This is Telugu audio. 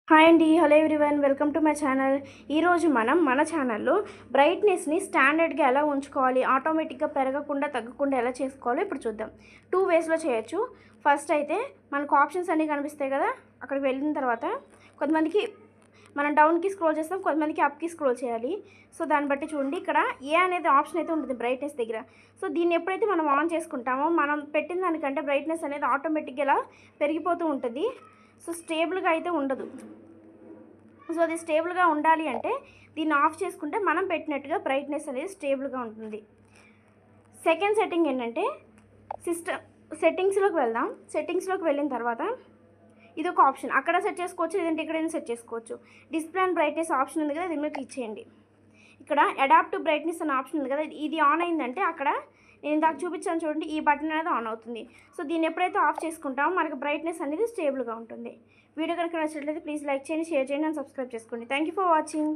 హాయ్ అండి, hello everyone, welcome to my channel. ఈరోజు మనం మన ఛానల్లో బ్రైట్నెస్ని స్టాండర్డ్గా ఎలా ఉంచుకోవాలి, ఆటోమేటిక్గా పెరగకుండా తగ్గకుండా ఎలా చేసుకోవాలో ఇప్పుడు చూద్దాం. 2 వేస్లో చేయొచ్చు. ఫస్ట్ అయితే మనకు ఆప్షన్స్ అన్నీ కనిపిస్తాయి కదా, అక్కడికి వెళ్ళిన తర్వాత కొంతమందికి మనం డౌన్కి స్క్రోల్ చేస్తాం, కొంతమందికి అప్కి స్క్రోల్ చేయాలి. సో దాన్ని బట్టి చూడండి, ఇక్కడ ఏ అనేది ఆప్షన్ అయితే ఉంటుంది బ్రైట్నెస్ దగ్గర. సో దీన్ని ఎప్పుడైతే మనం ఆన్ చేసుకుంటామో మనం పెట్టిన దానికంటే బ్రైట్నెస్ అనేది ఆటోమేటిక్గా ఇలా పెరిగిపోతూ ఉంటుంది. సో స్టేబుల్గా అయితే ఉండదు. సో అది స్టేబుల్గా ఉండాలి అంటే దీన్ని ఆఫ్ చేసుకుంటే మనం పెట్టినట్టుగా బ్రైట్నెస్ అనేది స్టేబుల్గా ఉంటుంది. సెకండ్ సెట్టింగ్ ఏంటంటే సెట్టింగ్స్లోకి వెళ్దాం. సెట్టింగ్స్లోకి వెళ్ళిన తర్వాత ఇది ఒక ఆప్షన్, అక్కడ సెట్ చేసుకోవచ్చు, లేదంటే ఇక్కడైనా సెట్ చేసుకోవచ్చు. డిస్ప్లే అండ్ బ్రైట్నెస్ ఆప్షన్ ఉంది కదా, దీని మీద క్లిక్ చేయండి. ఇక్కడ అడాప్ట్ టు బ్రైట్నెస్ అనే ఆప్షన్ ఉంది కదా, ఇది ఆన్ అయిందంటే అక్కడ నేను ఇందాక చూపించాను చూడండి, ఈ బటన్ అనేది ఆన్ అవుతుంది. సో దీన్ని ఎప్పుడైతే ఆఫ్ చేసుకుంటామో మనకు బ్రైట్నెస్ అనేది స్టేబుల్గా ఉంటుంది. వీడియో కనుక నచ్చినట్లయితే ప్లీజ్ లైక్ చేయండి, షేర్ చేయండి అండ్ సబ్స్క్రైబ్ చేసుకోండి. Thank you for watching.